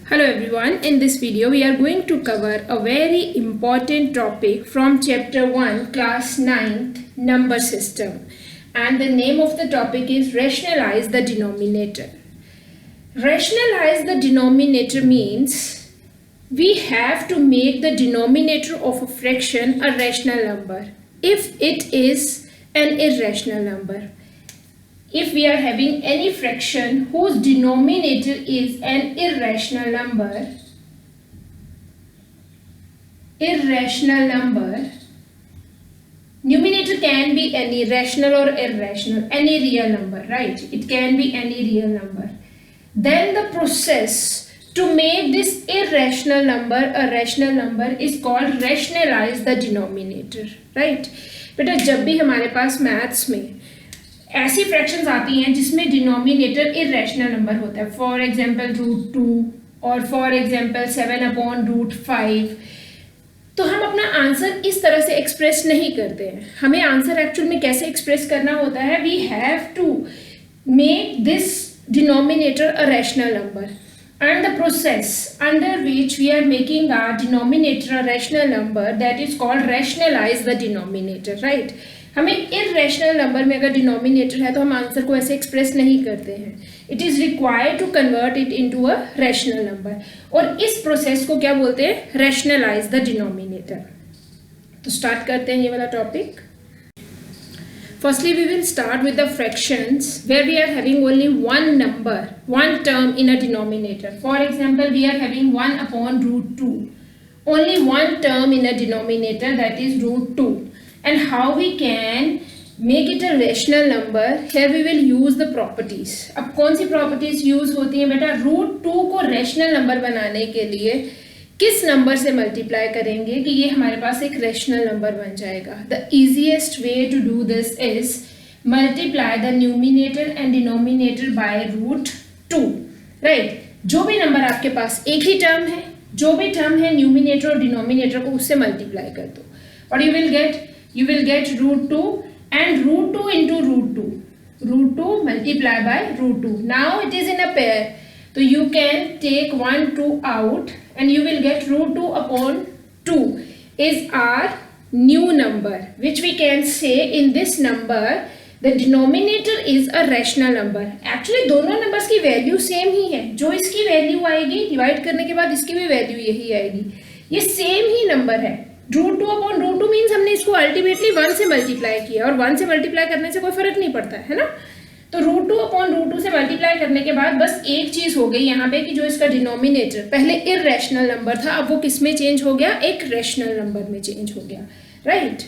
Hello everyone, in this video we are going to cover a very important topic from chapter 1 class 9th number system, and the name of the topic is rationalize the denominator. Rationalize the denominator means we have to make the denominator of a fraction a rational number if it is an irrational number. If we are having any fraction whose denominator is an irrational number, numerator can be any rational or irrational, any real number, right? It can be any real number. Then the process to make this irrational number a rational number is called rationalize the denominator, right? बेटा जब भी हमारे पास maths में ऐसी fractions आती हैं जिसमें denominator irrational number होता है, फॉर एग्जांपल √2 और फॉर एग्जांपल 7/√5, तो हम अपना आंसर इस तरह से एक्सप्रेस नहीं करते हैं. हमें आंसर एक्चुअल में कैसे एक्सप्रेस करना होता है? We have to make this denominator a rational number, and the process under which we are making our denominator a rational number, that is called rationalize the denominator, right? हमें irrational number में अगर denominator है तो हम answer को ऐसे express नहीं करते हैं. It is required to convert it into a rational number, और इस प्रोसेस को क्या बोलते हैं? rationalize the denominator. तो स्टार्ट करते हैं ये वाला topic. Firstly, we will start with the fractions where we are having only one number, one term in a denominator. For example, we are having 1/√2. Only one term in a denominator, that is √2. And how we can make it a rational number? Here we will use the properties. अब कौन सी properties use होती हैं बेटा? √2 को rational number बनाने के लिए किस नंबर से मल्टीप्लाई करेंगे कि ये हमारे पास एक रैशनल नंबर बन जाएगा? The easiest way to do this is multiply the numerator and denominator by √2, right? जो भी नंबर आपके पास एक ही टर्म है, जो भी टर्म है न्यूमिनेटर और डिनोमिनेटर को उससे मल्टीप्लाई कर दो और you will gate √2 and √2 into √2 multiply by √2. Now it is in a pair, so you can take 1 2 out and you will get √2/2 is our new number, which we can say in this number the denominator is a rational number. Actually दोनों numbers की value same ही है. जो इसकी value आएगी divide करने के बाद इसकी भी वैल्यू यही आएगी. ये सेम ही नंबर है. √2/√2 मीन्स हमने इसको अल्टीमेटली 1 से मल्टीप्लाई किया, और 1 से मल्टीप्लाई करने से कोई फर्क नहीं पड़ता है ना. तो √2/√2 से मल्टीप्लाई करने के बाद बस एक चीज हो गई यहाँ पे कि जो इसका डिनोमिनेटर पहले इररेशनल नंबर था, अब वो किस में चेंज हो गया? एक रैशनल नंबर में चेंज हो गया, राइट?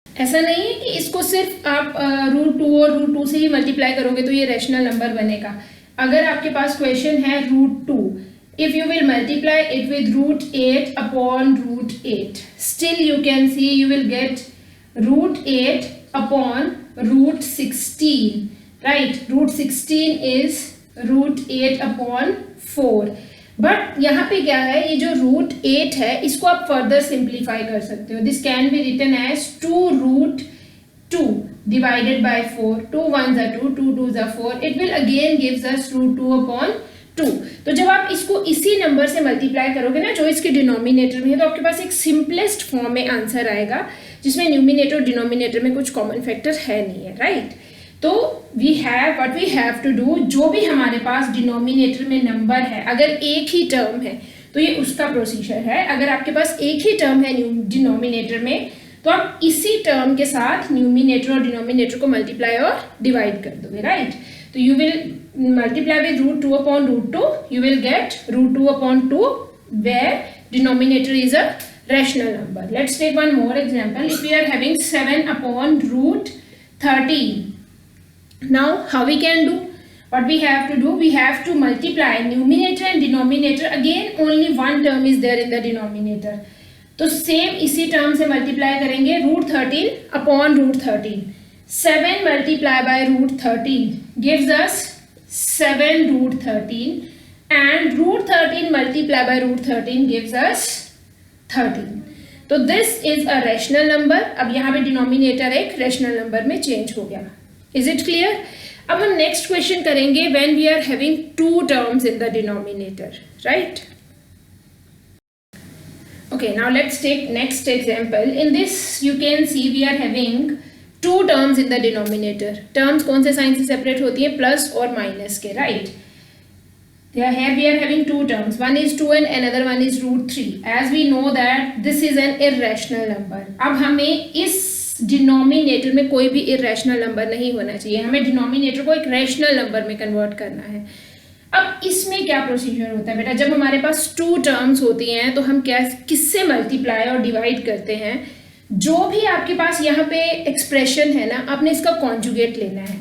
ऐसा नहीं है कि इसको सिर्फ आप √2 और √2 से ही मल्टीप्लाई करोगे तो ये रैशनल नंबर बनेगा. अगर आपके पास क्वेश्चन है √2, if you will multiply it with √8/√8, still you can see you will get √8/√16, right? √16 is √8/4. But यहाँ पे क्या है? ये जो √8 है इसको आप फर्दर सिंप्लीफाई कर सकते हो. This can be written as 2√2 divided by 4. 2 1s are 2, 2 2s are 4. It will again gives us √2/2. तो जब आप इसको इसी नंबर से मल्टीप्लाई करोगे ना जो इसके डिनोमिनेटर में है, तो आपके पास एक सिंपलेस्ट फॉर्म में आंसर आएगा जिसमें न्यूमिनेटर और डिनोमिनेटर में कुछ कॉमन फैक्टर है नहीं है, राइट? तो वी हैव टू डू, जो भी हमारे पास डिनोमिनेटर में नंबर है, अगर एक ही टर्म है तो ये उसका प्रोसीजर है. अगर आपके पास एक ही टर्म है डिनोमिनेटर में तो आप इसी टर्म के साथ न्यूमिनेटर और डिनोमिनेटर को मल्टीप्लाई और डिवाइड कर दोगे, राइट? तो you will multiply with √2/√2, you will get √2/2 where denominator is a rational number. Let's take one more example. If we are having 7/√13, now how we can do? What we have to do? We have to multiply numerator and denominator. Again only one term is there in the denominator. तो same इसी term से multiply करेंगे. √13/√13. 7 multiplied by √13 gives us 7√13, and √13 multiplied by √13 gives us 13. तो this is a rational number. अब यहाँ पे denominator एक rational number में चेंज हो गया. Is it clear? अब हम नेक्स्ट क्वेश्चन करेंगे when we are having two terms in the denominator, right? Okay, now let's take next example. In this you can see we are having two terms in the denominator. Terms कौन से sign से separate होती है? Plus और minus के, right? Here we are having two terms. One is 2 and another one is √3. As we know that this is an irrational number. अब हमें इस डिनोमिनेटर में कोई भी इरेशनल नंबर नहीं होना चाहिए, हमें डिनोमिनेटर को एक रैशनल नंबर में कन्वर्ट करना है। अब इसमें क्या प्रोसीजर होता है बेटा? जब हमारे पास टू टर्म्स होती हैं तो हम क्या किससे मल्टीप्लाई और डिवाइड करते हैं? जो भी आपके पास यहाँ पे एक्सप्रेशन है ना, आपने इसका कॉन्जुगेट लेना है।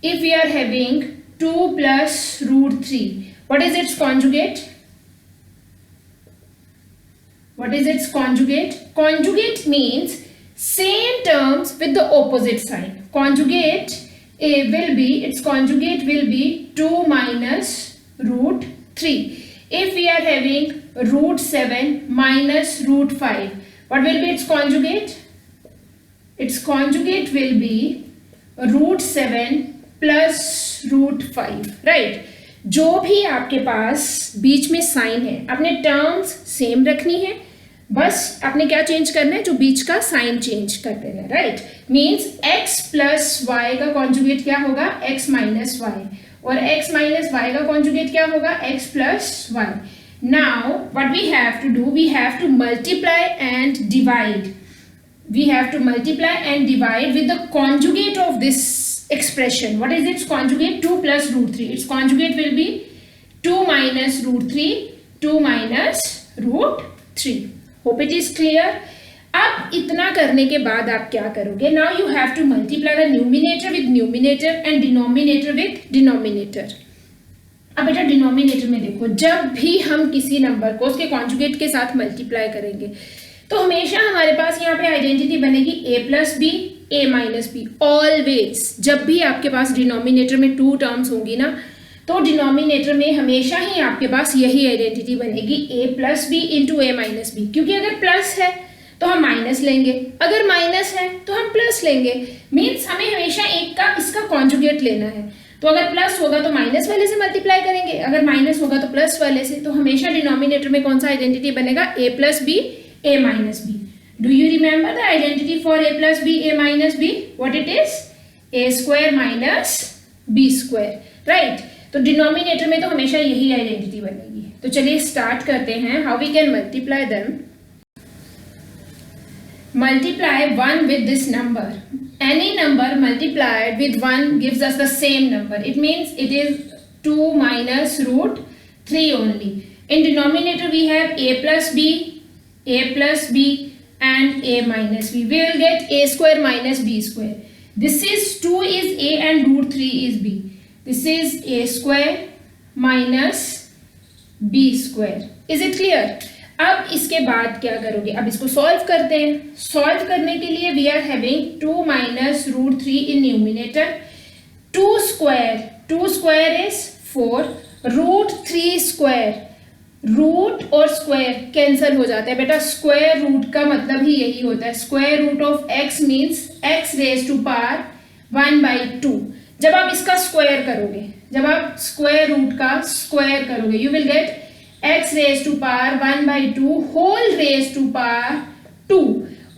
If we are having 2 plus √3, what is its conjugate? What is its conjugate? Conjugate means same terms with the opposite sign. Conjugate its conjugate will be 2 minus √3. If we are having √7 minus √5, what will be its conjugate? Its conjugate will be √7 plus √5, right? जो भी आपके पास बीच में sign है, अपने terms same रखनी है, बस आपने क्या चेंज करना है? जो बीच का साइन चेंज कर देना है, right? Means x plus y का कॉन्जुगेट क्या होगा? x माइनस वाई, और x माइनस वाई का कॉन्जुगेट क्या होगा? x plus y. Now what we have to do, we have to multiply and divide. We have to multiply and divide with the conjugate of this expression. What is its conjugate? 2 plus √3. Its conjugate will be 2 minus √3, 2 minus √3. Hope it is clear. अब इतना करने के बाद आप क्या करोगे? Now you have to multiply the numerator with numerator and denominator with denominator. अब बेटा डिनोमिनेटर में देखो, जब भी हम किसी नंबर को उसके कॉन्जुगेट के साथ मल्टीप्लाई करेंगे तो हमेशा हमारे पास यहाँ पे आइडेंटिटी बनेगी a plus b, a minus b. Always जब भी आपके पास डिनोमिनेटर में टू टर्म्स होंगी ना, तो डिनोमिनेटर में हमेशा ही आपके पास यही आइडेंटिटी बनेगी a plus b into a minus b. क्योंकि अगर प्लस है तो हम माइनस लेंगे, अगर माइनस है तो हम प्लस लेंगे। मीन्स हमें हमेशा एक का इसका कॉन्जुगेट लेना है। तो अगर प्लस होगा तो माइनस वाले से मल्टीप्लाई करेंगे, अगर माइनस होगा तो प्लस वाले से। तो हमेशा डिनोमिनेटर में कौन सा आइडेंटिटी बनेगा? a plus b, a minus b. Do you remember the identity for a plus b, a minus b? What it is? a square minus b square, right? तो डिनोमिनेटर में तो हमेशा यही आइडेंटिटी बनेगी। तो चलिए स्टार्ट करते हैं। How we can multiply them? Multiply 1 with this number. Any number multiplied with 1 gives us the same number. It means it is 2 minus √3 only. In denominator we have a plus b, a plus b and a minus b. We will get a square minus b square. This is 2 is a and √3 is b. This is a square minus b square. Is it clear? अब इसके बाद क्या करोगे? अब इसको solve करते हैं। Solve करने के लिए we are having 2 minus √3 in numerator. 2 square is 4. √3 square, root और स्क्वायर कैंसिल हो जाता है बेटा। स्क्वायर रूट का मतलब ही यही होता है। Square root of x means x raise to power 1/2। जब आप इसका स्क्वायर करोगे, जब आप स्क्वायर रूट का स्क्वायर करोगे, you will get x raise to power 1/2 whole raise to power 2।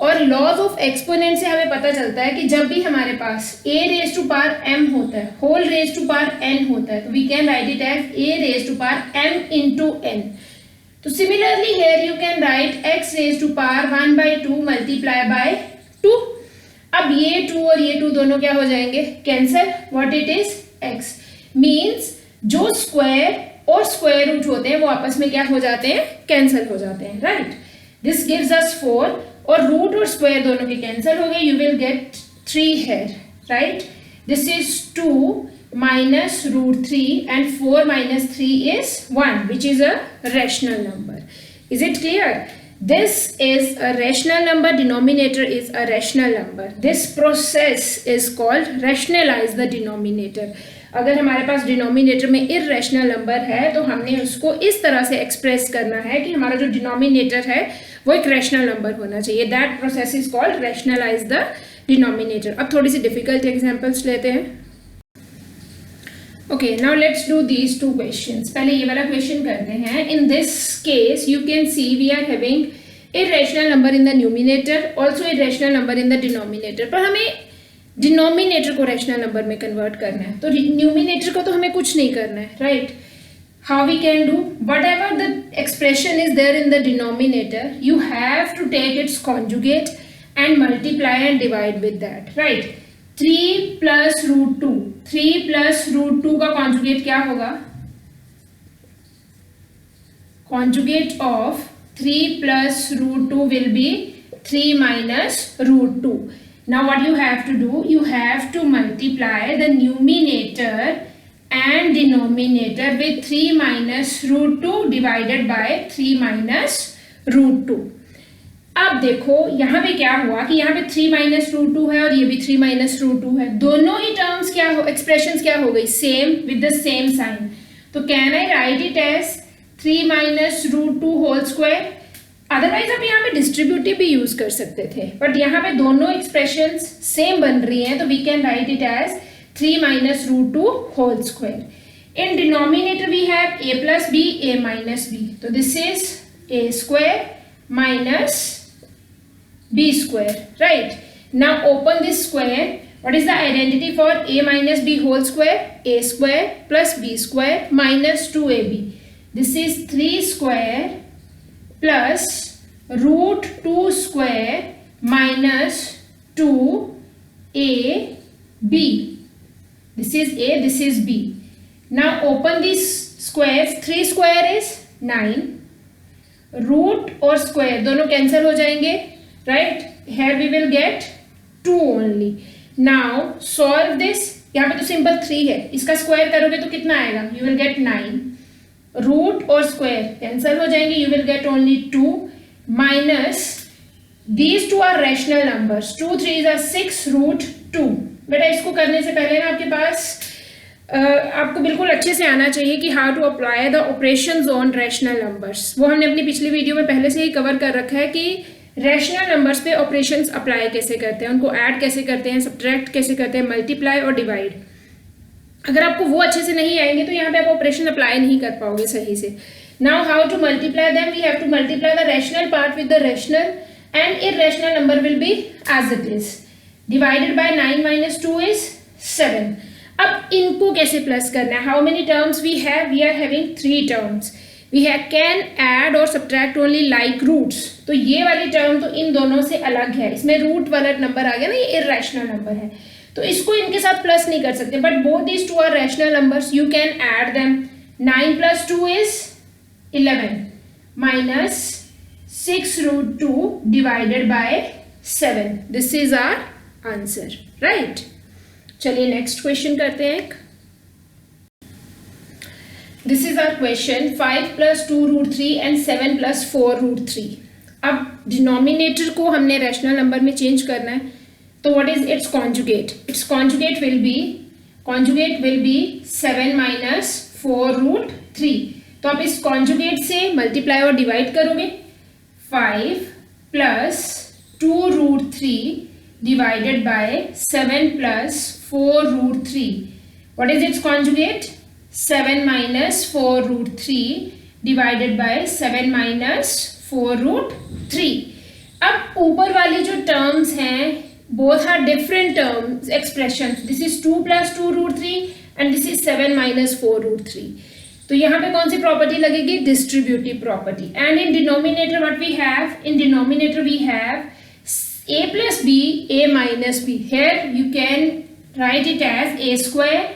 और लॉज ऑफ एक्सपोनेंट से हमें पता चलता है कि जब भी हमारे पास a raise to power m होता है, whole raise to power n होता है, तो we can write it as a raise to power m into n। तो similarly here you can write x raise to power 1/2 multiply by 2। अब ये 2 और ये 2 दोनों क्या हो जाएंगे? Cancel. What it is? x means जो स्क्वायर और स्क्वायर रूट होते हैं वो आपस में क्या हो जाते हैं? कैंसिल हो जाते हैं, राइट? दिस गिव्स अस 4 और रूट और स्क्वायर दोनों के कैंसिल हो गए। You will get 3 here, right? This is 2 minus √3 and 4 minus 3 is 1, which is a rational number. Is it clear? This is a rational number. Denominator is a rational number. This process is called rationalize the denominator. अगर हमारे पास denominator में irrational number है तो हमने उसको इस तरह से एक्सप्रेस करना है कि हमारा जो डिनोमिनेटर है वो एक रैशनल नंबर होना चाहिए। That process is called rationalise the denominator. अब थोड़ी सी डिफिकल्ट एग्जांपल्स लेते हैं। Okay, now let's do these two questions. पहले ये वाला क्वेश्चन करते हैं. In this case, you can see we are having irrational number in the numerator, also irrational number in the denominator. पर हमें डिनोमिनेटर को रैशनल नंबर में convert करना है, तो न्यूमिनेटर को तो हमें कुछ नहीं करना है, right? How we can do? whatever the expression is there in the denominator, you have to take its conjugate and multiply and divide with that, right? 3 plus root 2, 3 plus root 2 का conjugate क्या होगा? Conjugate of 3 plus root 2 will be 3 minus root 2. Now what you have to do? You have to multiply the numerator and denominator with 3 minus root 2 divided by 3 minus root 2. अब देखो यहाँ पे क्या हुआ कि यहाँ पे 3 माइनस रूट 2 है और ये भी 3 माइनस रूट 2 है. दोनों ही टर्म्स क्या हो, एक्सप्रेशंस क्या हो गई? Same with the same sign. तो can I write it as 3 minus root 2 whole square? Otherwise आप यहाँ पे डिस्ट्रीब्यूटिव भी यूज कर सकते थे, बट यहाँ पे दोनों एक्सप्रेशंस सेम बन रही हैं, तो we can write it as 3 minus root 2 whole square. In denominator we have a plus b, a minus b. तो this is a square minus b square, right? Now open this square. What is the identity for a minus b whole square? A square plus b square minus 2ab. This is 3 square plus root 2 square minus 2ab. This is a, this is b. Now open these squares. 3 square is 9. Root और square दोनों cancel हो जाएंगे, right? Here we will get 2 only. Now solve this. यहाँ पे तो simple 3 है, इसका square करोगे तो कितना आएगा? You will get 9. रूट और स्क्वायर कैंसिल हो जाएंगे, you will get only 2 minus these two are rational numbers. 2 3s are 6 root 2. बेटा इसको करने से पहले ना आपके पास आपको बिल्कुल अच्छे से आना चाहिए कि how to apply the operations on rational numbers. वो हमने अपनी पिछली वीडियो में पहले से ही कवर कर रखा है कि रैशनल नंबर्स पे ऑपरेशंस अप्लाई कैसे करते हैं, उनको ऐड कैसे करते हैं, सब्ट्रैक्ट कैसे करते हैं, मल्टीप्लाई और डिवाइड. अगर आपको वो अच्छे से नहीं आएंगे तो यहाँ पे आप ऑपरेशन अप्लाई नहीं कर पाओगे सही से. Now how to multiply them? We have to multiply the rational part with the rational and irrational number will be as it is. Divided by 9 minus 2 is 7. अब इनको कैसे प्लस करना है? How many terms we have? We are having 3 terms. We can add और subtract only like roots. तो ये वाली term तो इन दोनों से अलग है, इसमें रूट वाला नंबर आ गया ना, ये इररेशनल नंबर है, तो इसको इनके साथ प्लस नहीं कर सकते. But both these two are rational numbers, you can add them. 9 plus 2 is 11 minus 6 root 2 divided by 7. This is our answer, right? चलिए नेक्स्ट क्वेश्चन करते हैं. This is our question. 5 plus 2 root 3 and 7 plus 4 root 3. अब denominator को हमने rational number में change करना है, तो what is its conjugate? It's conjugate will be 7 minus 4 root 3. तो आप इस कॉन्जुगेट से मल्टीप्लाई और डिवाइड करोगे. 5 plus 2 root 3 divided by 7 plus 4 root 3. What is its conjugate? 7 minus 4 root 3 divided by 7 minus 4 root 3. अब ऊपर वाली जो टर्म्स हैं both are different terms, expressions. This is 2 plus 2 root 3 and this is 7 minus 4 root 3. तो यहाँ पे कौन सी प्रॉपर्टी लगेगी? Distributive property. And in denominator what we have? In denominator we have a plus b, a minus b. Here you can write it as a square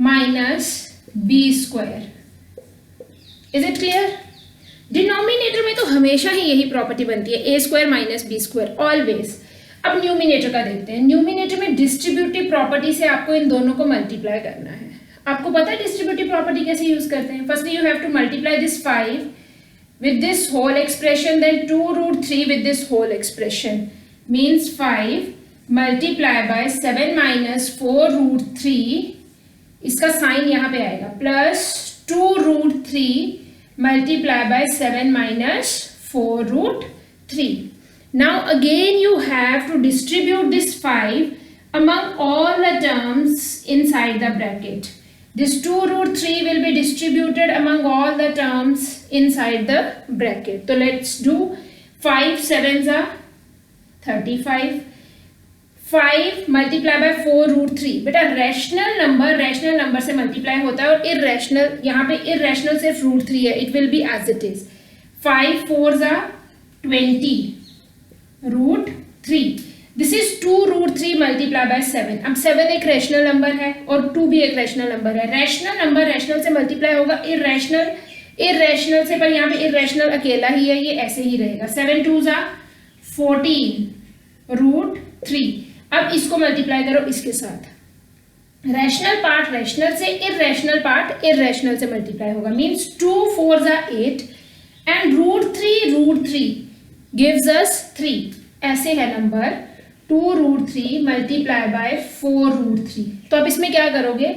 minus b square. Is it clear? Denominator में तो हमेशा ही यही property बनती है, a square minus b square always. अब numerator का देखते हैं. न्यूमिनेटर में डिस्ट्रीब्यूटिव प्रॉपर्टी से आपको इन दोनों को मल्टीप्लाई करना है. आपको पता है डिस्ट्रीब्यूटिव प्रॉपर्टी कैसे यूज करते हैं? Firstly you have to multiply this 5 with this whole expression, then 2 root 3 with this whole expression. Means 5 multiply by 7 minus 4 root 3. इसका साइन यहाँ पे आएगा, plus 2 root 3 multiply by 7 minus 4 root 3. Now again you have to distribute this 5 among all the terms inside the bracket. This 2 root 3 will be distributed among all the terms inside the bracket. So let's do 5 sevens are 35. 5 multiply by 4 root 3. बेटा rational number से multiply होता है और irrational, यहाँ पे irrational सिर्फ root 3 है. It will be as it is. 5 4s are 20 root 3. This is 2 root 3 multiply by 7. अब 7 एक रैशनल नंबर है और 2 भी एक रैशनल नंबर है. रैशनल नंबर रैशनल से मल्टीप्लाई होगा, इरेशनल से, पर यहाँ पे इरेशनल अकेला ही है, ये ऐसे ही रहेगा. 7 2s are 14 रूट 3. अब इसको मल्टीप्लाई करो इसके साथ. रैशनल पार्ट रैशनल से, इरेशनल पार्ट इरेशनल से मल्टीप्लाई होगा. Means 2 4s are 8 and root 3 gives us 3. ऐसे है number 2 root 3 multiply by 4 root 3. तो अब इसमें क्या करोगे,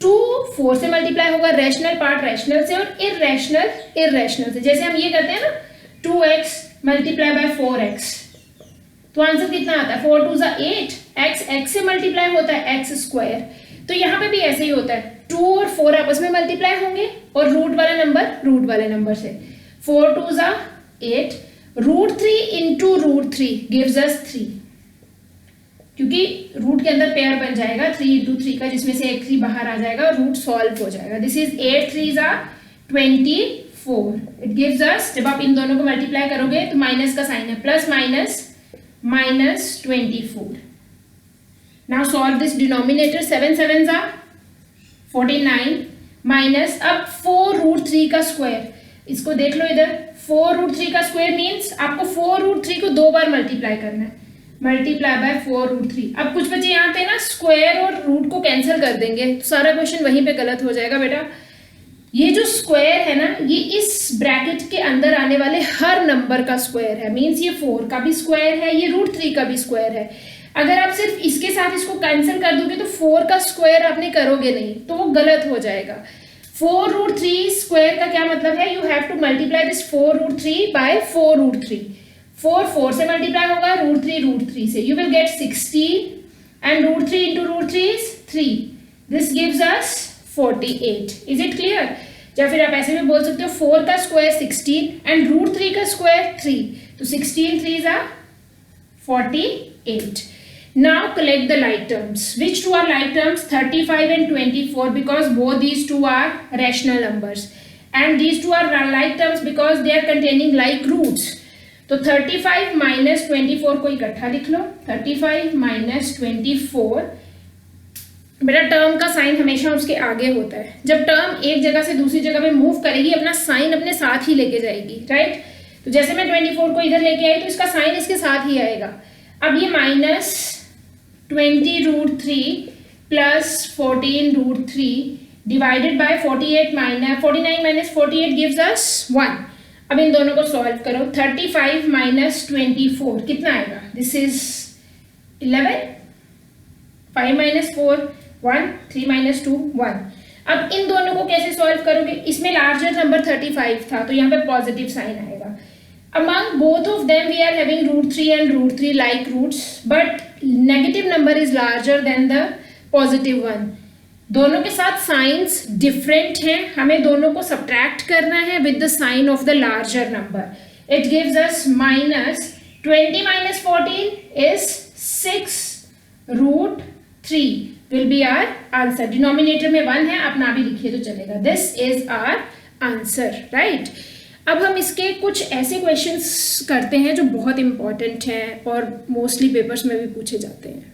2 4 से मल्टीप्लाई होगा, रैशनल पार्ट रैशनल से और इरेशनल इरेशनल से. जैसे हम ये करते हैं ना, 2x मल्टीप्लाई बाय 4x, तो आंसर कितना आता है, 4 2s are 8. x से मल्टीप्लाई होता है x स्क्वायर. तो यहाँ पे भी ऐसे ही होता है, 2 और 4 आपस में मल्टीप्लाई होंगे और रूट वाले नंबर से. 4 2s are 8. Root 3 into root 3 gives us 3, क्योंकि रूट के अंदर पेयर बन जाएगा 3 इंटू 3 का, जिसमें से एक 3 बाहर आ जाएगा और रूट सॉल्व हो जाएगा. This is 8 3s are 24. It gives us, जब आप इन दोनों को मल्टीप्लाई करोगे तो माइनस का साइन है, plus minus 24. Now solve this denominator. 7 7s are 49 minus, अब 4 रूट 3 का स्क्वायर. इसको देख लो इधर, 4 रूट 3 का स्क्वायर मीन्स आपको 4 रूट 3 को 2 बार मल्टीप्लाई करना है. Multiply by 4 root 3. अब कुछ बच्चे यहाँ पे ना स्क्वायर और रूट को कैंसिल कर देंगे, तो सारा क्वेश्चन वहीं पे गलत हो जाएगा. बेटा ये जो स्क्वायर है ना, ये इस ब्रैकेट के अंदर आने वाले हर नंबर का स्क्वायर है. मीन्स ये 4 का भी स्क्वायर है, ये रूट 3 का भी स्क्वायर है. अगर आप सिर्फ इसके साथ इसको कैंसिल कर दोगे तो 4 का स्क्वायर आपने करोगे नहीं, तो वो गलत हो जाएगा. 4 रूट 3 स्क्वायर का क्या मतलब है, you have to multiply this 4 root 3 by 4 root 3. 4 से मल्टीप्लाई होगा, रूट 3 से, you will get 16 and root 3 into root 3 is 3. This gives us 48. Is it clear? या फिर आप ऐसे भी बोल सकते हो 4 का स्क्वायर 16 एंड रूट 3 का स्क्वायर 3, तो 16 3s are 48. Now collect the like terms. Which two are like terms? 35 and 24, because both these two are rational numbers, and these two are like terms because they are containing like roots. तो 35 minus 24 को इकट्ठा लिख लो. 35 minus 24, बेटा term का sign हमेशा उसके आगे होता है. जब टर्म एक जगह से दूसरी जगह पे मूव करेगी, अपना साइन अपने साथ ही लेके जाएगी, राइट? तो जैसे मैं 24 को इधर लेके आई तो इसका साइन इसके साथ ही आएगा. अब ये minus 20 root 3 plus 14 root 3 divided by 49 minus 48 gives us 1. अब इन दोनों को सॉल्व करो. 35 माइनस 24 कितना आएगा? This is 11. 5 minus 4 1, 3 minus 2 1. अब इन दोनों को कैसे सॉल्व करोगे? इसमें लार्जर नंबर 35 था, तो यहाँ पे पॉजिटिव साइन आएगा. Among both of them we are having root 3 and root 3 like roots, but negative number is larger than the positive one. दोनों के साथ साइंस डिफरेंट हैं, हमें दोनों को सब्ट्रैक्ट करना है with the sign of the larger number. It gives us minus 20 minus 14 is 6 root 3 will be our answer. Denominator में 1 है, आप ना भी लिखिए तो चलेगा. This is our answer, right? अब हम इसके कुछ ऐसे क्वेश्चंस करते हैं जो बहुत इंपॉर्टेंट हैं और मोस्टली पेपर्स में भी पूछे जाते हैं.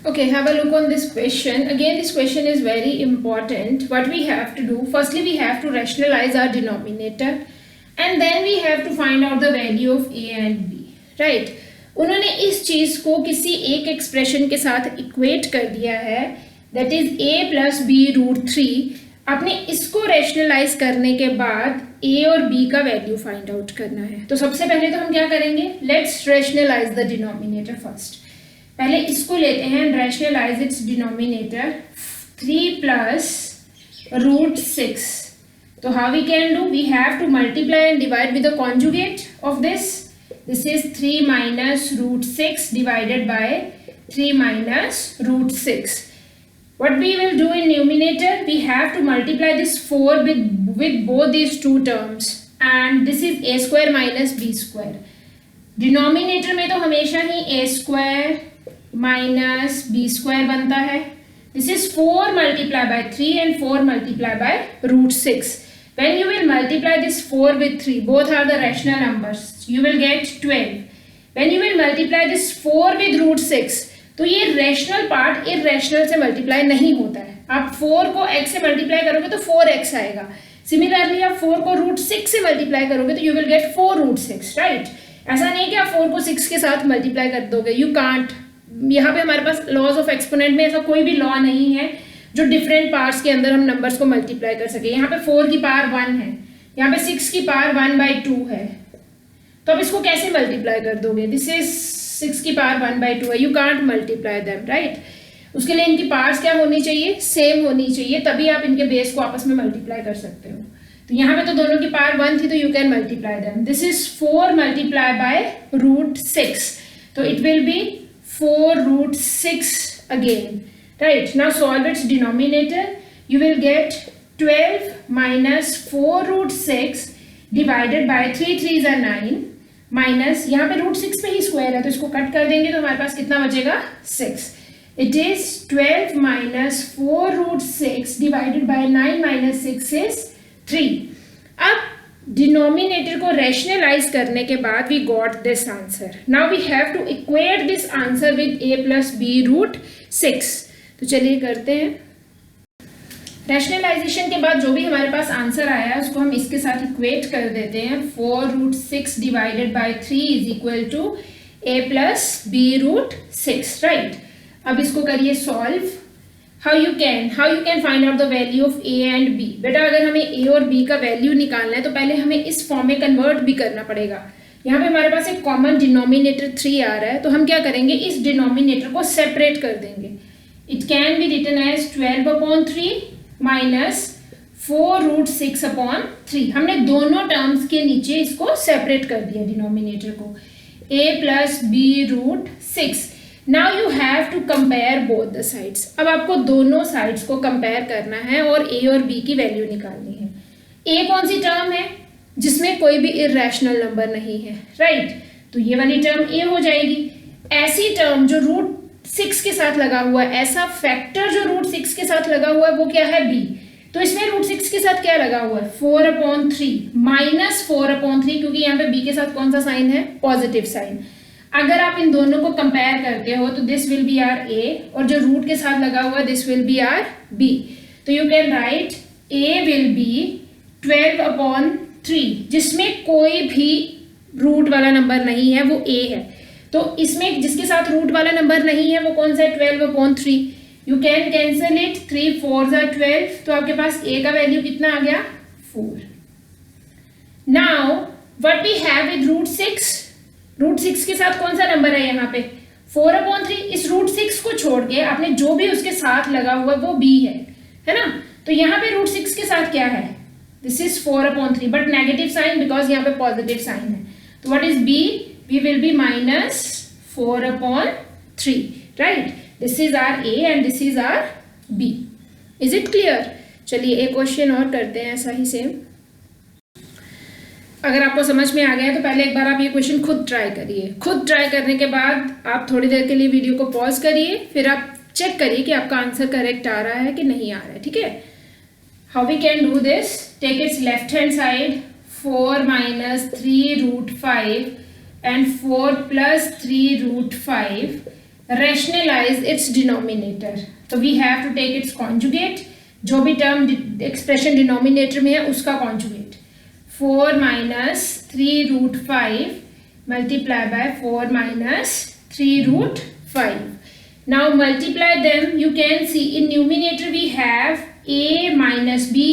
Okay, have a look on this question. Again, this question is very important. What we have to do, firstly we have to rationalize our denominator and then we have to find out the value of a and b, right? उन्होंने इस चीज को किसी एक expression के साथ equate कर दिया है, that is a plus b root 3. आपने इसको रैशनलाइज करने के बाद a और b का वैल्यू फाइंड आउट करना है. तो सबसे पहले तो हम क्या करेंगे, let's rationalise the denominator first. पहले इसको लेते हैं, rationalise its denominator. 3 plus root 6. तो how we can do, we have to multiply and divide with the conjugate of this. This is 3 minus root 6 divided by 3 minus root 6. What we will do in numerator, we have to multiply this 4 with both these two terms, and this is a square minus b square. Denominator में तो हमेशा ही a square minus b square बनता है. This is 4 multiplied by 3 and 4 multiplied by root 6. When you will multiply this 4 with 3, both are the rational numbers, you will get 12. When you will multiply this 4 with root 6, तो ये rational part irrational से multiply नहीं होता है. आप 4 को x से multiply करोगे तो 4x आएगा. सिमिलरली आप 4 को रूट 6 से मल्टीप्लाई करोगे तो you will get 4 root 6, right. ऐसा नहीं कि आप 4 को 6 के साथ मल्टीप्लाई कर दोगे, यू कांट. यहाँ पे हमारे पास लॉज ऑफ एक्सपोनेंट में ऐसा कोई भी लॉ नहीं है जो डिफरेंट पार्ट्स के अंदर हम नंबर्स को मल्टीप्लाई कर सके. यहाँ पे 4 की पावर 1 है, यहाँ पे 6 की पावर 1/2 है, तो अब इसको कैसे मल्टीप्लाई कर दोगे? दिस इज 6 की पावर 1/2 है, you can't multiply them, right. उसके लिए इनकी पावर्स क्या होनी चाहिए? सेम होनी चाहिए, तभी आप इनके बेस को आपस में मल्टीप्लाई कर सकते हो. तो यहाँ पे तो दोनों की पावर 1 थी, तो you can multiply them. This is 4 multiply by root 6, तो इट विल बी 4 root 6 again, right. Now solve its denominator. You will get 12 minus 4 root 6 divided by 3 3s are 9 minus, यहाँ पे root 6 पे ही स्क्वायर है तो इसको कट कर देंगे तो हमारे पास कितना बचेगा? 6. It is 12 minus 4 root 6 divided by 9 minus 6 is 3. अब डिनोमिनेटर को रैशनलाइज करने के बाद we got this answer. Now we have to equate this answer with a plus b root 6. तो चलिए करते हैं. रैशनलाइजेशन के बाद जो भी हमारे पास आंसर आया है उसको हम इसके साथ इक्वेट कर देते हैं. 4 root 6 divided by 3 is equal to a plus b root 6, right. अब इसको करिए solve. How you can find out the value of a and b. बेटा अगर हमें a और b का वैल्यू निकालना है तो पहले हमें इस फॉर्म में कन्वर्ट भी करना पड़ेगा. यहाँ पे हमारे पास एक कॉमन डिनोमिनेटर 3 आ रहा है, तो हम क्या करेंगे? इस डिनोमिनेटर को सेपरेट कर देंगे. It can be written as 12/3 minus 4 root 6/3. हमने दोनों टर्म्स के नीचे इसको सेपरेट कर दिया डिनोमिनेटर को. a plus b root 6. Now you have to compare both the sides. अब आपको दोनों साइड्स को कंपेयर करना है और a और b की वैल्यू निकालनी है. a कौन सी टर्म है? जिसमें कोई भी इरैशनल नंबर नहीं है, राइट. तो ये वाली टर्म a हो जाएगी. ऐसी टर्म जो रूट 6 के साथ लगा हुआ है, ऐसा फैक्टर जो रूट 6 के साथ लगा हुआ है वो क्या है? b. तो इसमें रूट 6 के साथ क्या लगा हुआ है? 4/3 माइनस 4/3, क्योंकि यहाँ पे b के साथ कौन सा साइन है? Positive sign. अगर आप इन दोनों को कंपेयर करते हो तो this will be our a, और जो रूट के साथ लगा हुआ है this will be our b. तो you can write a will be 12/3, जिसमें कोई भी रूट वाला नंबर नहीं है वो a है. तो इसमें जिसके साथ रूट वाला नंबर नहीं है वो कौन सा है? 12/3. You can cancel it. 3 4s are 12, तो आपके पास a का वैल्यू कितना आ गया? 4. Now what we have with root 6. Root 6 के साथ कौन सा नंबर है यहाँ पे? 4/3. इस रूट 6 को छोड़ के आपने जो भी उसके साथ लगा हुआ है वो b है ना. तो यहाँ पे रूट 6 के साथ क्या है? This is 4/3, but negative sign because यहाँ पे पॉजिटिव साइन है. तो what is b? b will be minus 4/3, right. This is our a and this is our b. Is it clear? चलिए एक क्वेश्चन और करते हैं ऐसा ही सेम. अगर आपको समझ में आ गया है तो पहले एक बार आप ये क्वेश्चन खुद ट्राई करिए. खुद ट्राई करने के बाद आप थोड़ी देर के लिए वीडियो को पॉज करिए, फिर आप चेक करिए कि आपका आंसर करेक्ट आ रहा है कि नहीं आ रहा है, ठीक है. How we can do this? Take its left hand side. 4 minus 3 root 5 and 4 plus 3 root 5. Rationalize its denominator. So we have to take its conjugate. जो भी टर्म एक्सप्रेशन डिनोमिनेटर में है उसका conjugate. 4 minus 3 root 5 multiply by 4 minus 3 root 5. Now multiply them. You can see in numerator we have a minus b,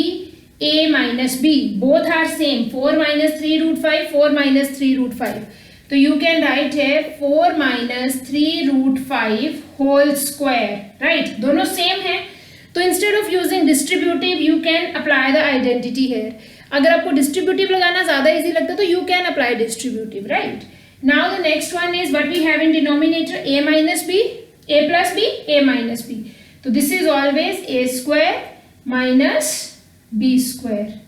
a minus b. Both are same. 4 minus 3 root 5, 4 minus 3 root 5. So you can write here 4 minus 3 root 5 whole square. Right? दोनों same है. तो instead of using distributive you can apply the identity here. अगर आपको distributive लगाना ज़्यादा easy लगता है तो you can apply distributive, right. Now the next one is what we have in denominator, a minus b, a plus b, a minus b. So this is always a square minus b square.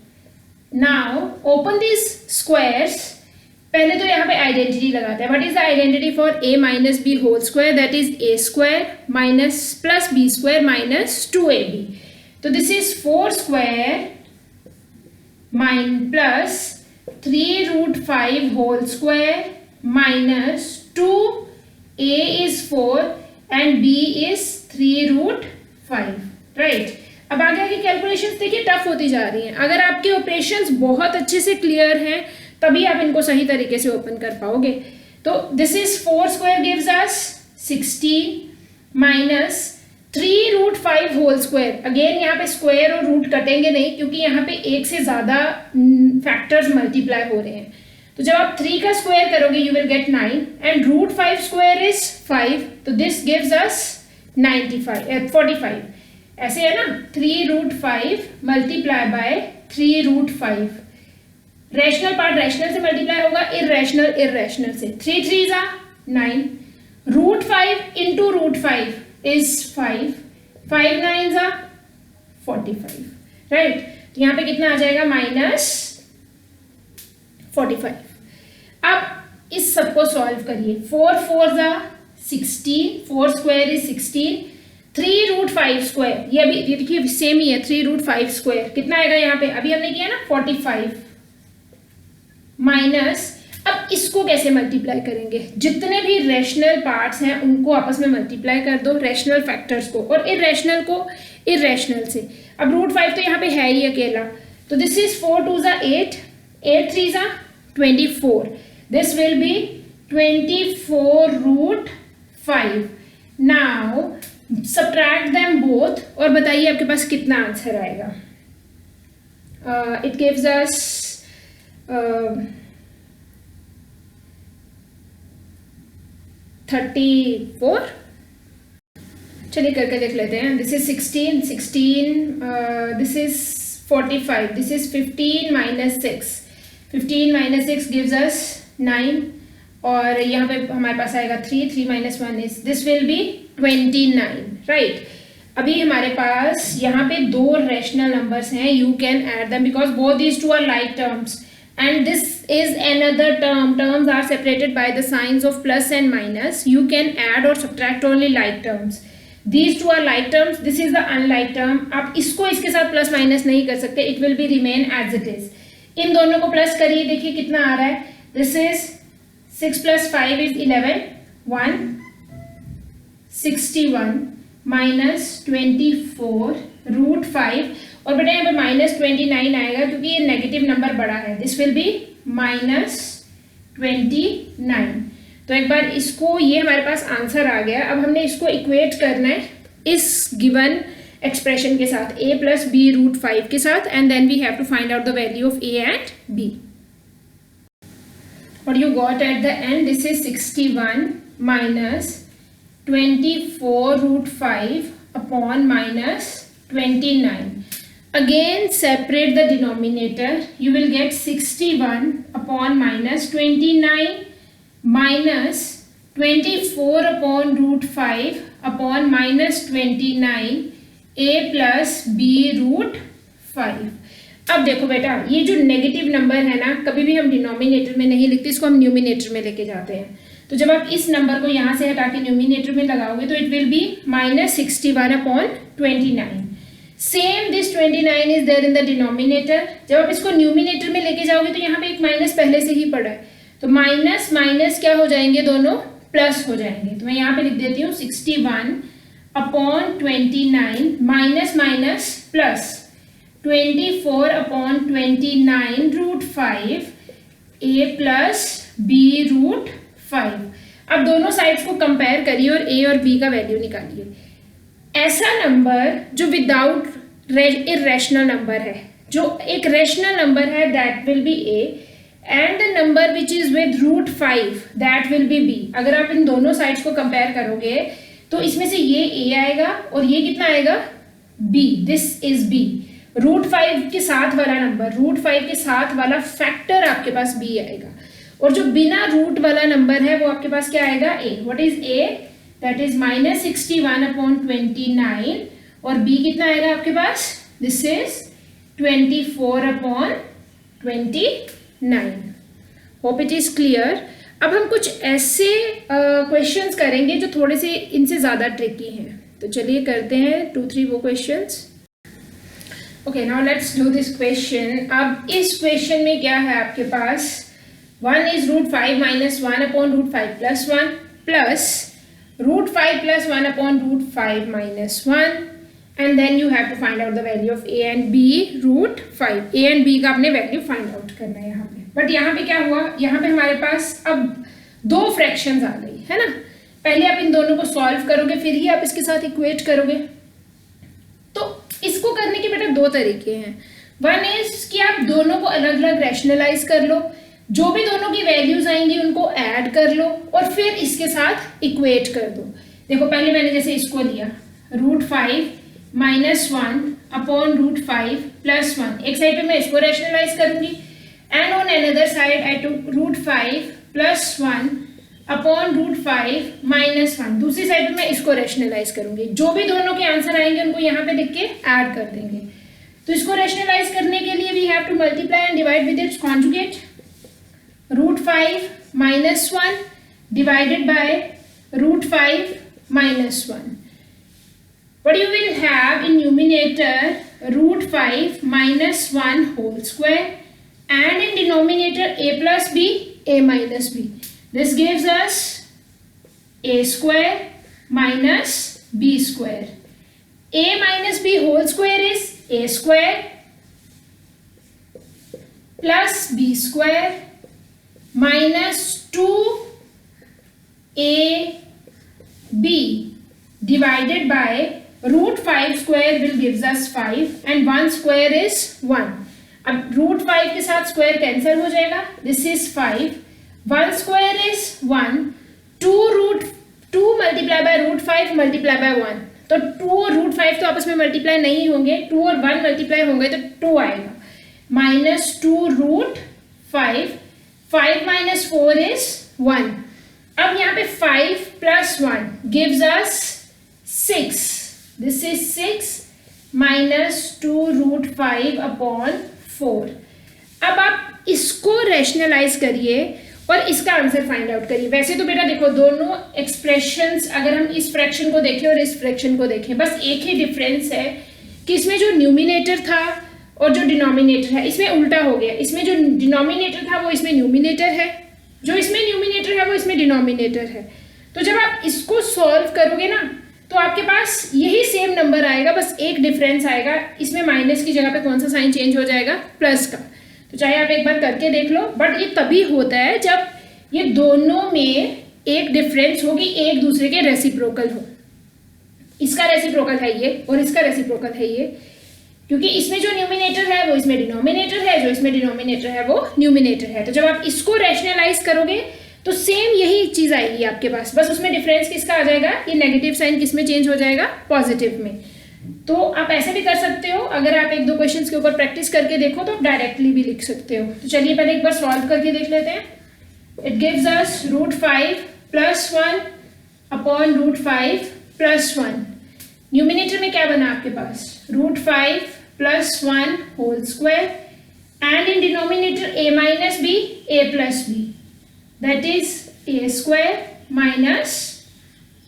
Now open these squares. पहले तो यहाँ पे identity लगाते हैं. What is the identity for a minus b whole square? That is a square minus plus b square minus 2ab. So this is 4 square plus 3 root 5 whole square minus 2, a is 4 and b is 3 root 5, right? अब आगे आगे calculations देखिए tough होती जा रही हैं. अगर आपके ऑपरेशंस बहुत अच्छे से क्लियर हैं तभी आप इनको सही तरीके से ओपन कर पाओगे. तो this is 4 square gives us 16 minus 3 root 5 whole square. Again यहाँ पे स्क्वायर और रूट कटेंगे नहीं क्योंकि यहाँ पे एक से ज्यादा फैक्टर्स मल्टीप्लाई हो रहे हैं. तो जब आप 3 का स्क्वायर करोगे you will get 9 and root 5 square is 5. तो दिस गिव्स अस 45. ऐसे है ना, 3 root 5 multiply by 3 root 5. Rational part rational से मल्टीप्लाई होगा, इररेशनल इररेशनल से. 3 3s are 9. Root 5 into root 5 is 5. 5 9s are 45, राइट. तो यहाँ पे कितना आ जाएगा, माइनस 45. अब इस सबको सॉल्व करिए. 4 4s are 16. 4 square is 16. 3 root 5 square, ये अभी देखिए सेम ही है. 3 रूट 5 स्क्वायर कितना आएगा यहाँ पे, अभी हमने किया ना 45 माइनस. अब इसको कैसे मल्टीप्लाई करेंगे, जितने भी रैशनल पार्ट्स हैं उनको आपस में मल्टीप्लाई कर दो, रैशनल फैक्टर्स को, और इररेशनल को इररेशनल से. अब रूट 5 तो यहाँ पे है ही अकेला. तो this is 4 2s are 8. 8 3s are 24. This will be 24 root 5. Now subtract them both और बताइए आपके पास कितना आंसर आएगा. It gives us 34. चलिए करके देख लेते हैं. This is 16. This is 45. This is 15 minus 6. 15 minus 6 gives us 9. और यहाँ पे हमारे पास आएगा 3. 3 minus 1 is, this will be 29, right? अभी हमारे पास यहाँ पे 2 रैशनल नंबर्स हैं. You can add them because both these two are like terms and this is another term. Terms are separated by the signs of plus and minus. You can add or subtract only like terms. These two are like terms. This is the unlike term. आप इसको इसके साथ plus minus नहीं कर सकते. It will be remain as it is. इन दोनों को plus करिए, देखिए कितना आ रहा है. This is 6 plus 5 is 11. 161 minus 24 root 5. और बेटा यहाँ पे माइनस 29 आएगा क्योंकि ये नेगेटिव नंबर बड़ा है. This will be minus 29. तो एक बार इसको, ये हमारे पास आंसर आ गया. अब हमने इसको इक्वेट करना है इस गिवन एक्सप्रेशन के साथ, a plus b root 5 के साथ, and then we have to find out the value of a and b. What you got at the end, this is 61 minus 24 root 5 upon minus 29. Again separate the denominator. You will get 61 upon minus 29 minus 24 upon root 5 upon minus 29 a plus b root 5. अब देखो बेटा, ये जो negative number है ना, कभी भी हम डिनोमिनेटर में नहीं लिखते, इसको हम न्यूमिनेटर में लेके जाते हैं. तो जब आप इस नंबर को यहाँ से हटा के न्यूमिनेटर में लगाओगे तो it will be minus 61 upon 29. Same this 29 is there in the denominator. जब आप इसको न्यूमिनेटर में लेके जाओगे तो यहाँ पे एक माइनस पहले से ही पड़ा है. तो माइनस माइनस क्या हो जाएंगे, दोनों प्लस हो जाएंगे. तो मैं यहाँ पे लिख देती हूँ 61 upon 29 minus minus plus 24 upon 29 root 5 a plus b root 5. अब दोनों साइड्स को कंपेयर करिए और a और b का वैल्यू निकालिए. ऐसा नंबर जो विदाउट इररेशनल नंबर है, जो एक रेशनल नंबर है, that will be a, and the number which is with root 5 that will be b. अगर आप इन दोनों साइड्स को कंपेयर करोगे तो इसमें से ये a आएगा और ये कितना आएगा, b. This is b. Root 5 के साथ वाला नंबर, रूट 5 के साथ वाला फैक्टर आपके पास b आएगा. और जो बिना रूट वाला नंबर है वो आपके पास क्या आएगा, a. What is a? That is -61/29 और b कितना आएगा आपके पास, this is 24/29. Hope it is clear. अब हम कुछ ऐसे क्वेश्चंस करेंगे जो थोड़े से इनसे ज़्यादा ट्रिकी हैं, तो चलिए करते हैं 2-3 वो questions. Okay, now let's do this question. अब इस क्वेश्चन में क्या है आपके पास, 1 is √5 - 1/√5 + 1 plus √5 + 1/√5 - 1 and then you have to find out the value of a and b √5. a and b का आपने वैल्यू फाइंड आउट करना है यहाँ पे. बट यहाँ पे क्या हुआ, यहाँ पे हमारे पास अब 2 फ्रैक्शंस आ गई है ना. पहले आप इन दोनों को सॉल्व करोगे, फिर ही आप इसके साथ इक्वेट करोगे. तो इसको करने के बेटा 2 तरीके हैं. वन इज कि आप दोनों को अलग अलग रैशनलाइज कर लो, जो भी दोनों की वैल्यूज आएंगी उनको ऐड कर लो और फिर इसके साथ इक्वेट कर दो. देखो पहले मैंने जैसे इसको लिया √5 - 1/√5 + 1. एक साइड पे मैं इसको रैशनलाइज करूंगी and on another side I टुक √5 + 1/√5 - 1. दूसरी साइड पे मैं इसको रैशनलाइज करूंगी. जो भी दोनों के आंसर आएंगे उनको यहाँ पे लिख के ऐड कर देंगे. तो इसको रैशनलाइज करने के लिए we have to multiply and divide with its conjugate. √5 - 1 divided by √5 - 1. What you will have in numerator √5 - 1 whole square and in denominator a plus b, a minus b. This gives us a square minus b square. A minus b whole square is a square plus b square minus 2ab divided by √5 square will gives us 5 and 1 square is 1. अब √5 के साथ square cancel हो जाएगा. This is 5. 1 square is 1. 2 multiply by √5 multiply bye 1. तो 2 और √5 तो आपस में मल्टीप्लाई नहीं होंगे, 2 और 1 मल्टीप्लाई होंगे तो 2 आएगा. -2 √5. 5 - 4 is 1. अब यहाँ पे 5 + 1 gives us 6. This is 6 - 2 √5/4. अब आप इसको रैशनलाइज करिए और इसका आंसर फाइंड आउट करिए. वैसे तो बेटा देखो दोनों एक्सप्रेशंस, अगर हम इस फ्रैक्शन को देखें और इस फ्रैक्शन को देखें, बस एक ही डिफरेंस है कि इसमें जो न्यूमिनेटर था और जो डिनोमिनेटर है इसमें उल्टा हो गया. इसमें जो डिनोमिनेटर था वो इसमें न्यूमिनेटर है, जो इसमें न्यूमिनेटर है वो इसमें डिनोमिनेटर है. तो जब आप इसको सॉल्व करोगे ना तो आपके पास यही सेम नंबर आएगा, बस एक डिफरेंस आएगा. इसमें माइनस की जगह पे कौन सा साइन चेंज हो जाएगा, प्लस का. तो चाहे आप एक बार करके देख लो, बट ये तभी होता है जब ये दोनों में एक डिफरेंस होगी, एक दूसरे के रेसिप्रोकल हो. इसका रेसिप्रोकल है ये और इसका रेसिप्रोकल है ये, क्योंकि इसमें जो न्यूमिनेटर है वो इसमें डिनोमिनेटर है, जो इसमें डिनोमिनेटर है वो न्यूमिनेटर है. तो जब आप इसको रैशनलाइज करोगे तो सेम यही चीज आएगी आपके पास, बस उसमें डिफरेंस किसका आ जाएगा, ये नेगेटिव साइन किस में चेंज हो जाएगा, पॉजिटिव में. तो आप ऐसे भी कर सकते हो, अगर आप 1-2 क्वेश्चंस के ऊपर प्रैक्टिस करके देखो तो आप डायरेक्टली भी लिख सकते हो. तो चलिए पहले एक बार सॉल्व करके देख लेते हैं. It gives us √5 + 1/√5 + 1. न्यूमिनेटर में क्या बना आपके पास, √5 + 1 whole square and in denominator a minus b, a plus b. That is a square minus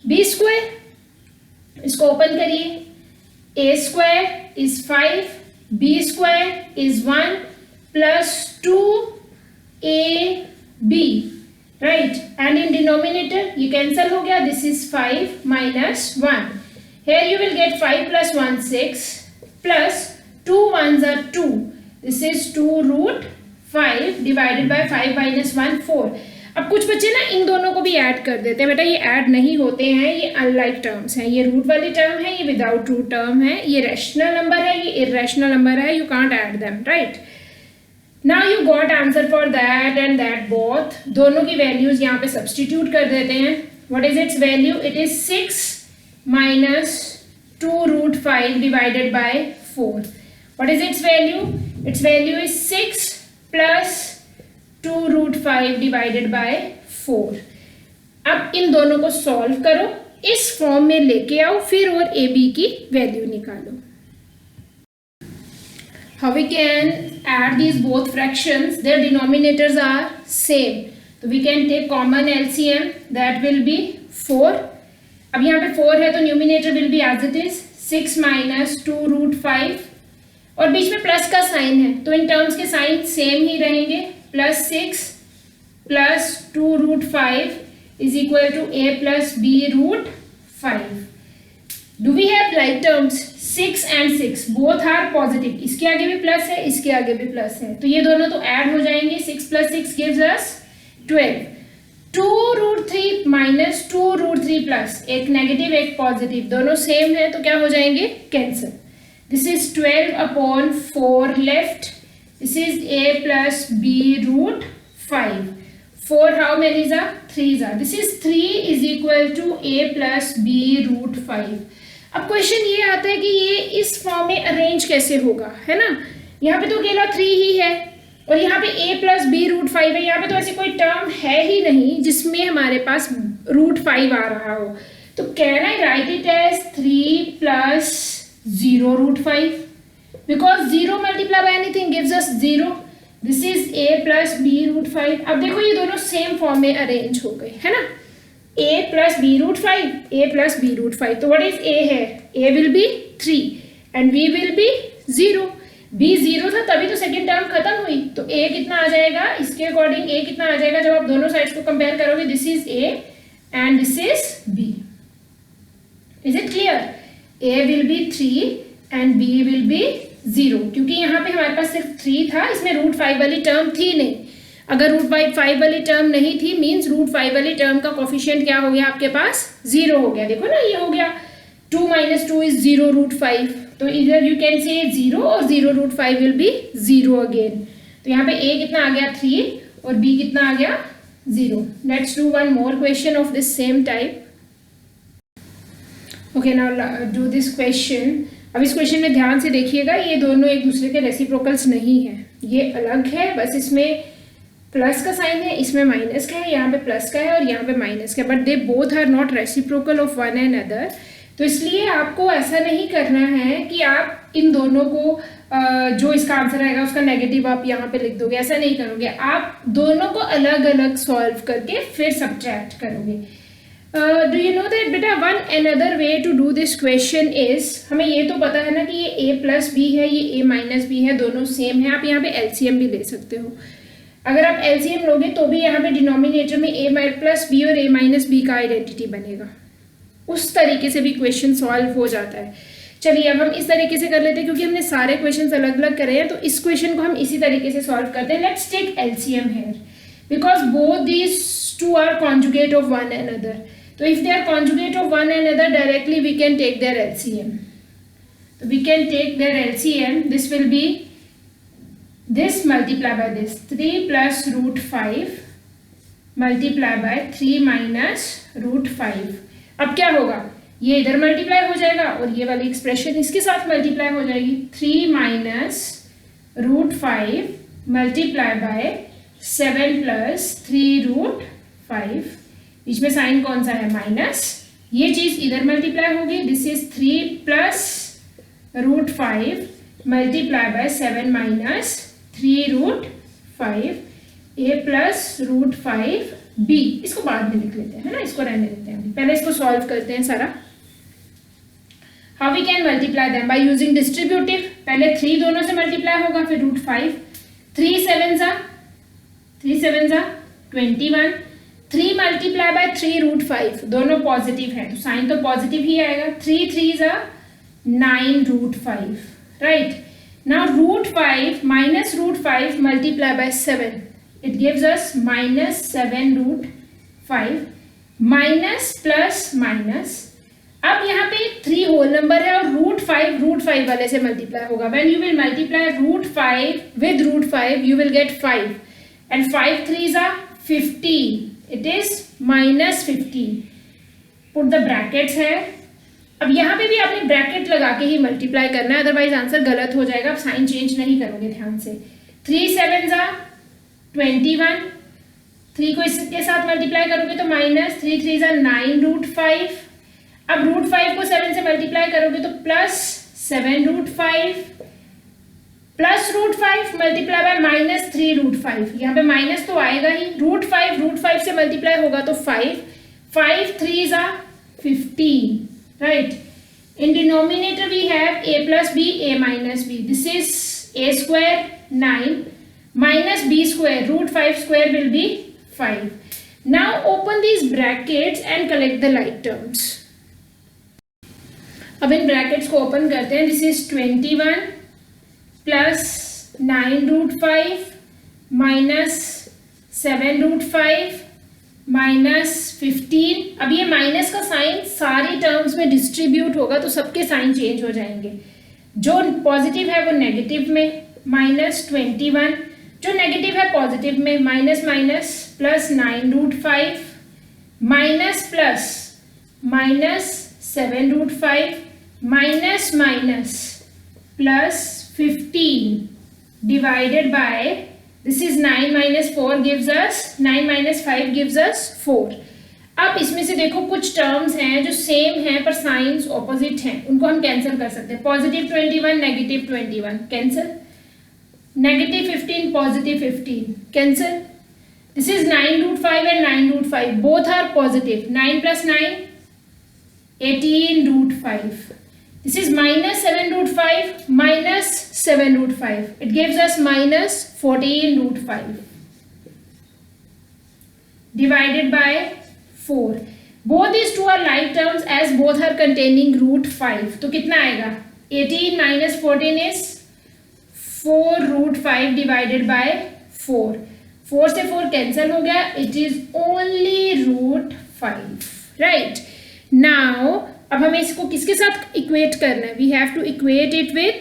b square. इसको ओपन करिए. a square is 5, b square is 1 plus 2ab, right? And in denominator ये cancel हो गया. This is 5 minus 1. Here you will get 5 + 1 6 plus 2 1s are 2. This is 2√5 divided by 5 minus 1 4. अब कुछ बच्चे ना इन दोनों को भी ऐड कर देते हैं. बेटा ये ऐड नहीं होते हैं, ये अनलाइक टर्म्स हैं. ये रूट वाली टर्म है, ये विदाउट रूट टर्म है. ये रैशनल नंबर है, ये इरेशनल नंबर है. You can't add them, right? Now you got answer for that and that both. दोनों की वैल्यूज यहाँ पे सब्सटीट्यूट कर देते हैं. What is it's value? It is 6 - 2√5 divided by 4. What is its value? Its value is 6 plus 2√5 divided by 4। अब इन दोनों को सॉल्व करो, इस फॉर्म में लेके आओ, फिर और ए बी की वैल्यू निकालो। How we can add these both fractions? Their denominators are same. So we can take common LCM, that will be 4. अब यहाँ पे 4 है तो numerator will be as it is 6 minus 2√5 और बीच में प्लस का साइन है तो इन टर्म्स के साइन सेम ही रहेंगे। Plus 6 plus 2√5 is equal to a plus b√5. Do we have like terms? 6 and 6 both are positive. इसके आगे भी प्लस है, इसके आगे भी प्लस है, तो ये दोनों तो ऐड हो जाएंगे। 6 plus 6 gives us 12. 2√3 minus 2√3 plus, एक नेगेटिव एक पॉजिटिव, दोनों सेम है तो क्या हो जाएंगे? Cancel. This is 12 upon 4 left. This is a plus b√5. 4 how many is? 3 are. This is 3 is equal to a plus b√5. अब क्वेश्चन ये आता है कि ये इस फॉर्म में अरेंज कैसे होगा, है ना। यहाँ पे तो अकेला 3 ही है और यहाँ पे a प्लस b√5 है। यहाँ पे तो ऐसी कोई टर्म है ही नहीं जिसमें हमारे पास √5 आ रहा हो, तो can I write it as 3 plus 0√5 because 0 multiply by anything gives us 0। This is a plus b√5। अब देखो ये दोनों सेम फॉर्म में अरेंज हो गए, है ना। a plus b√5, a plus b√5, तो what is a है? a will be 3 and b will be 0. b 0 था तभी तो सेकेंड टर्म खत्म हुई, तो a कितना आ जाएगा? इसके अकॉर्डिंग a कितना आ जाएगा जब आप दोनों साइड्स को कंपेयर करोगे? This is a and this is b. Is it clear? a will be 3 and b will be 0, क्योंकि यहाँ पे हमारे पास सिर्फ 3 था, इसमें √5 वाली टर्म थी नहीं। अगर √5 वाली टर्म नहीं थी मींस √5 वाली टर्म का कोफिशिएंट क्या हो गया आपके पास? 0 हो गया। देखो ना ये हो गया 2 minus 2 is 0√5, तो इधर यू कैन से 0 और 0√5 विल बी 0 अगेन। तो यहाँ पे a कितना आ गया? 3 और b कितना आ गया? 0। Let's do one more question of this same type. Okay now do this question. अब इस क्वेश्चन में ध्यान से देखिएगा, ये दोनों एक दूसरे के रेसिप्रोकल्स नहीं है, ये अलग है, बस इसमें प्लस का साइन है, इसमें माइनस का है, यहाँ पे प्लस का है और यहाँ पे माइनस का, but they both are not reciprocal of one and other. तो इसलिए आपको ऐसा नहीं करना है कि आप इन दोनों को जो इसका आंसर आएगा उसका नेगेटिव आप यहाँ पे लिख दोगे, ऐसा नहीं करोगे। आप दोनों को अलग अलग सॉल्व करके फिर सब्ट्रैक्ट करोगे। डू यू नो दैट बेटा one another way to do this question is, हमें ये तो पता है ना कि ये a प्लस बी है, ये a माइनस बी है, दोनों सेम है। आप यहाँ पे एलसीएम भी ले सकते हो। अगर आप एलसीएम लोगे तो भी यहाँ पे डिनोमिनेटर में a प्लस बी और a माइनस बी का आइडेंटिटी बनेगा। उस तरीके से भी क्वेश्चन सॉल्व हो जाता है। चलिए अब हम इस तरीके से कर लेते हैं, क्योंकि हमने सारे क्वेश्चंस अलग अलग करे हैं, तो इस क्वेश्चन को हम इसी तरीके से सॉल्व करते हैं। Let's take LCM here because both these two are conjugate of one another. तो if they are conjugate of one another directly we can take their LCM. तो we can take their LCM. This will be this multiply by this 3 plus √5 multiply by 3 minus √5। अब क्या होगा? ये इधर multiply हो जाएगा और ये वाली एक्सप्रेशन इसके साथ मल्टीप्लाई हो जाएगी। 3 minus √5 multiply by 7 plus 3√5। बीच में साइन कौन सा है? माइनस। ये चीज इधर मल्टीप्लाई होगी। This is 3 plus √5 multiply by 7 minus 3√5 a plus √5b। इसको बाद में लिख लेते हैं, है ना, इसको रहने देते हैं, पहले इसको सॉल्व करते हैं सारा। How we can multiply them? By using distributive. पहले 3 दोनों से मल्टीप्लाई होगा, फिर √5। 3 7 जा 21। 3 मल्टीप्लाई बाय 3 √5, दोनों पॉजिटिव है तो साइन तो पॉजिटिव ही आएगा। 3 3 जा 9 √5, right. Now √5 minus √5 multiply by 7. It gives us minus 7 √5 minus plus minus। अब यहाँ पे 3 होल नंबर है और √5 वाले से मल्टीप्लाई होगा। When you will multiply √5 with √5 you will get 5 and 5 3s are 15. It is minus 15. Put the brackets here. अब यहाँ पे भी आपने ब्रैकेट लगा के ही मल्टीप्लाई करना है, अदरवाइज आंसर गलत हो जाएगा। आप साइन चेंज नहीं करोगे ध्यान से। 3 7 जा 21, 3 को इसके साथ मल्टीप्लाई करोगे तो माइनस 3 3 ज़ा 9 रूट 5। अब रूट 5 को 7 से मल्टीप्लाई करोगे तो plus 7 root 5 plus root 5 multiply by minus 3 root 5। यहाँ पे माइनस तो आएगा ही, रूट 5 से मल्टीप्लाई होगा तो 5 5 3 ज़ा 15, right. In denominator we have a plus b, a minus b. This is a square 9 minus b square, root 5 square will be 5. Now open these brackets and collect the like terms. अब in brackets को open करते हैं। This is 21 plus 9 root 5 minus 7 root 5 minus 15। अब ये minus का sign सारी terms में distribute होगा तो सबके साइन चेंज हो जाएंगे। जो पॉजिटिव है वो नेगेटिव में, माइनस 21, जो नेगेटिव है पॉजिटिव में, minus minus plus 9 root 5 minus plus minus 7 root 5 minus minus plus 15 divided by, this is 9 minus 4 gives us 9 minus 5 gives us 4। अब इसमें से देखो कुछ टर्म्स हैं जो सेम हैं पर साइंस ऑपोजिट हैं, उनको हम कैंसिल कर सकते हैं। Positive 21 negative 21 cancel, negative 15 positive 15 cancel. This is 9 root 5 and 9 root 5 both are positive, 9 plus 9 18 root 5। This is minus 7 root 5 minus 7 root 5. It gives us minus 14 root 5 divided by 4. Both these two are like terms as both are containing root 5. तो कितना आएगा? 18 minus 14 is 4 root 5 divided by 4. 4 से 4 cancel हो गया. It is only root 5. Right? Now अब हमें इसको किसके साथ इक्वेट करना है? We have to equate it with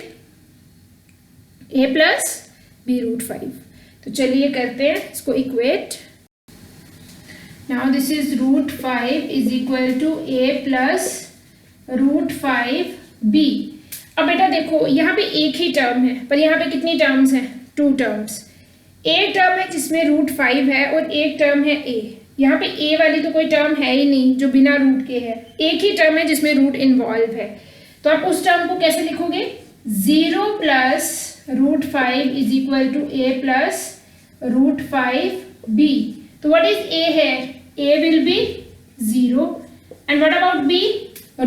a plus b root 5। तो चलिए करते हैं इसको equate. Now this is root 5 is equal to a plus root 5 b। अब बेटा देखो यहाँ पे एक ही टर्म है पर यहाँ पे कितनी टर्म्स हैं? 2 टर्म्स। एक टर्म है जिसमें रूट 5 है और एक टर्म है a। यहाँ पे a वाली तो कोई टर्म है ही नहीं जो बिना रूट के है, एक ही टर्म है जिसमें रूट इन्वॉल्व है। तो आप उस टर्म को कैसे लिखोगे? 0 plus root 5 is equal to a plus root 5b। तो व्हाट इज a है? a will be 0 and what about b?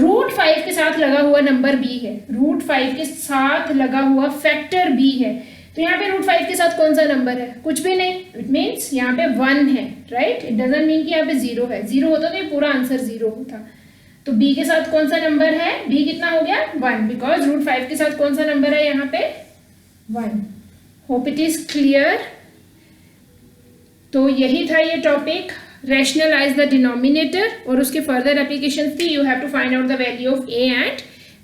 Root 5 के साथ लगा हुआ नंबर b है, रूट 5 के साथ लगा हुआ फैक्टर b है। तो यहाँ पे रूट 5 के साथ कौन सा नंबर है? कुछ भी नहीं। इट मीन्स यहाँ पे 1 है, राइट। इट डजंट मीन कि यहाँ पे 0 है। 0 होता तो ये पूरा आंसर 0 होता। तो b के साथ कौन सा नंबर है? b कितना हो गया? 1, बिकॉज रूट 5 के साथ कौन सा नंबर है यहाँ पे? 1। Hope it is clear. तो यही था ये टॉपिक, रैशनलाइज द डिनोमिनेटर, और उसके फर्दर एप्लीकेशन थी you have to find out the value of a and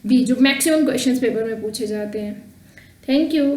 b, जो मैक्सिमम क्वेश्चंस पेपर में पूछे जाते हैं। Thank you.